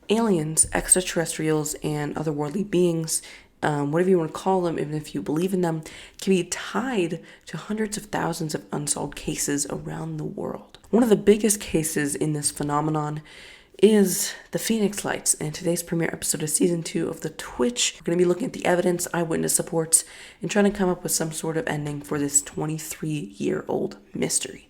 Aliens, extraterrestrials, and otherworldly beings, whatever you want to call them, even if you believe in them, can be tied to hundreds of thousands of unsolved cases around the world. One of the biggest cases in this phenomenon is the Phoenix Lights, and today's premiere episode of season 2 of the Twitch. We're going to be looking at the evidence, eyewitness reports, and trying to come up with some sort of ending for this 23-year-old mystery.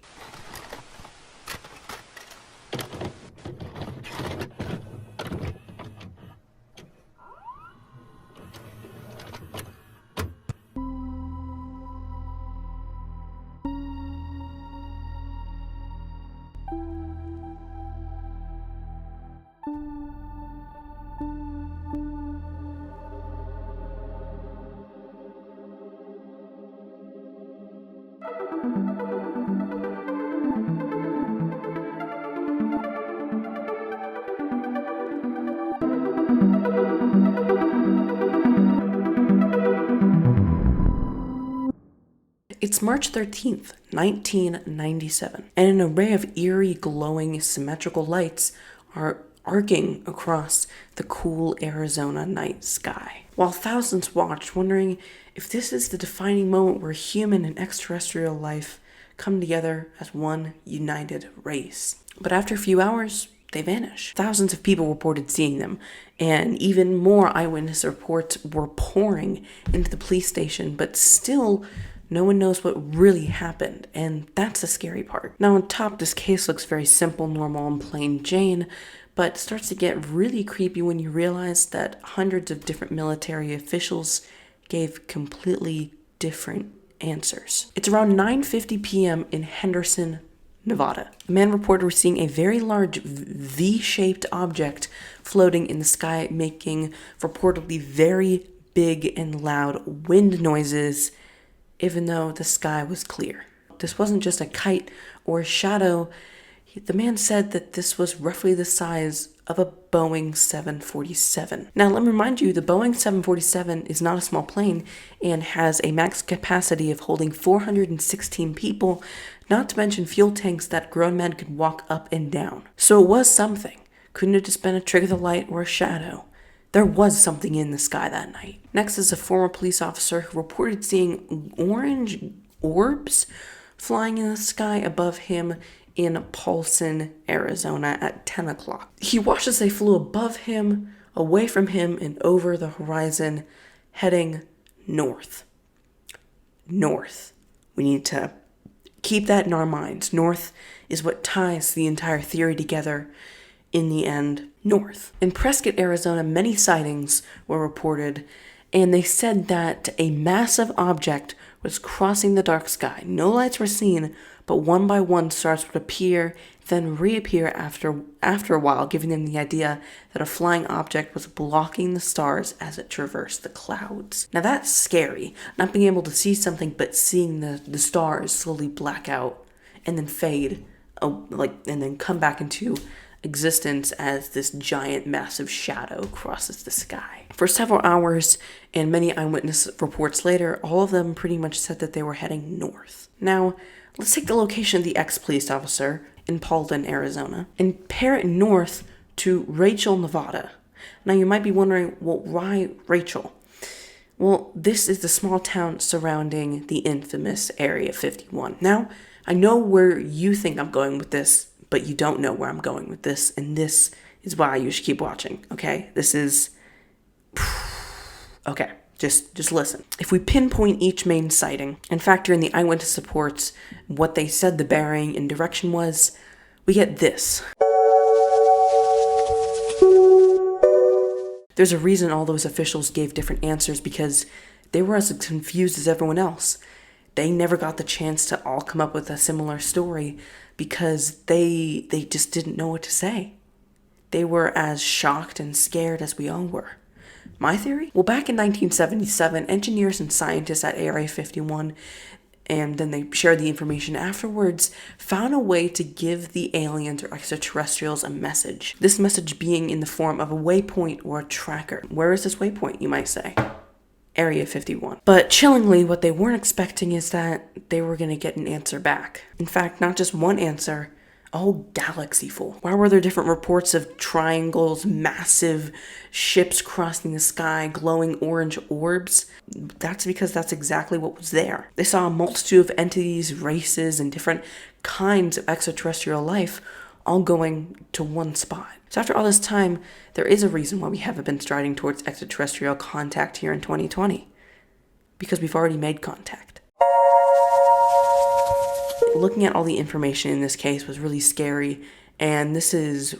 It's March 13th, 1997, and an array of eerie, glowing, symmetrical lights are arcing across the cool Arizona night sky. While thousands watch, wondering if this is the defining moment where human and extraterrestrial life come together as one united race. But after a few hours, they vanish. Thousands of people reported seeing them, and even more eyewitness reports were pouring into the police station, but still no one knows what really happened, and that's the scary part. Now on top, this case looks very simple, normal, and plain Jane, but starts to get really creepy when you realize that hundreds of different military officials gave completely different answers. It's around 9:50 p.m. in Henderson, Nevada. A man reported seeing a very large V-shaped object floating in the sky, making reportedly very big and loud wind noises, even though the sky was clear. This wasn't just a kite or a shadow. The man said that this was roughly the size of a Boeing 747. Now, let me remind you, the Boeing 747 is not a small plane and has a max capacity of holding 416 people, not to mention fuel tanks that grown men could walk up and down. So it was something. Couldn't have just been a trick of the light or a shadow. There was something in the sky that night. Next is a former police officer who reported seeing orange orbs flying in the sky above him in Paulson, Arizona at 10 o'clock. He watched as they flew above him, away from him, and over the horizon, heading north. North. We need to keep that in our minds. North is what ties the entire theory together. In the end, north. In Prescott, Arizona, many sightings were reported, and they said that a massive object was crossing the dark sky. No lights were seen, but one by one stars would appear, then reappear after a while, giving them the idea that a flying object was blocking the stars as it traversed the clouds. Now that's scary, not being able to see something, but seeing the stars slowly black out and then fade, and then come back into existence as this giant, massive shadow crosses the sky. For several hours, and many eyewitness reports later, all of them pretty much said that they were heading north. Now, let's take the location of the ex-police officer in Paulden, Arizona, and pair it north to Rachel, Nevada. Now, you might be wondering, well, why Rachel? Well, this is the small town surrounding the infamous Area 51. Now, I know where you think I'm going with this, but you don't know where I'm going with this, and this is why you should keep watching, okay? This is... Okay, just listen. If we pinpoint each main sighting and factor in the eyewitness reports, what they said the bearing and direction was, we get this. There's a reason all those officials gave different answers, because they were as confused as everyone else. They never got the chance to all come up with a similar story because they just didn't know what to say. They were as shocked and scared as we all were. My theory? Well, back in 1977, engineers and scientists at Area 51, and then they shared the information afterwards, found a way to give the aliens or extraterrestrials a message. This message being in the form of a waypoint or a tracker. Where is this waypoint, you might say? Area 51. But chillingly, what they weren't expecting is that they were going to get an answer back. In fact, not just one answer, a whole galaxy full. Why were there different reports of triangles, massive ships crossing the sky, glowing orange orbs? That's because that's exactly what was there. They saw a multitude of entities, races, and different kinds of extraterrestrial life all going to one spot. So after all this time, there is a reason why we haven't been striding towards extraterrestrial contact here in 2020. Because we've already made contact. Looking at all the information in this case was really scary, and this is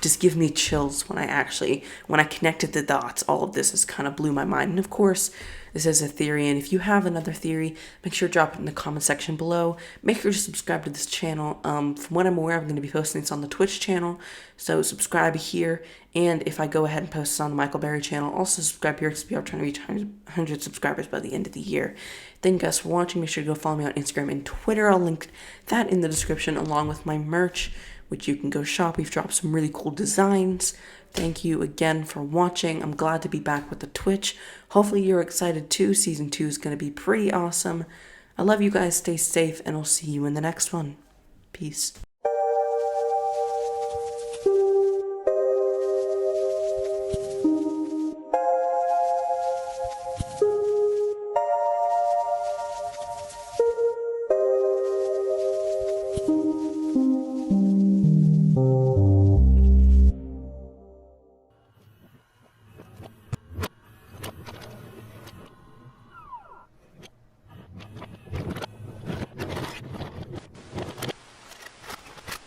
just give me chills when I connected the dots. All of this has kind of blew my mind. And of course, this is a theory, and if you have another theory, make sure to drop it in the comment section below. Make sure to subscribe to this channel. From what I'm aware, I'm going to be posting this on the Twitch channel, so subscribe here. And if I go ahead and post this on the Bery channel, also subscribe here because we are trying to reach 100 subscribers by the end of the year. Thank you guys for watching. Make sure to go follow me on Instagram and Twitter. I'll link that in the description along with my merch, which you can go shop. We've dropped some really cool designs. Thank you again for watching. I'm glad to be back with the Twitch. Hopefully you're excited too. Season 2 is going to be pretty awesome. I love you guys. Stay safe, and I'll see you in the next one. Peace.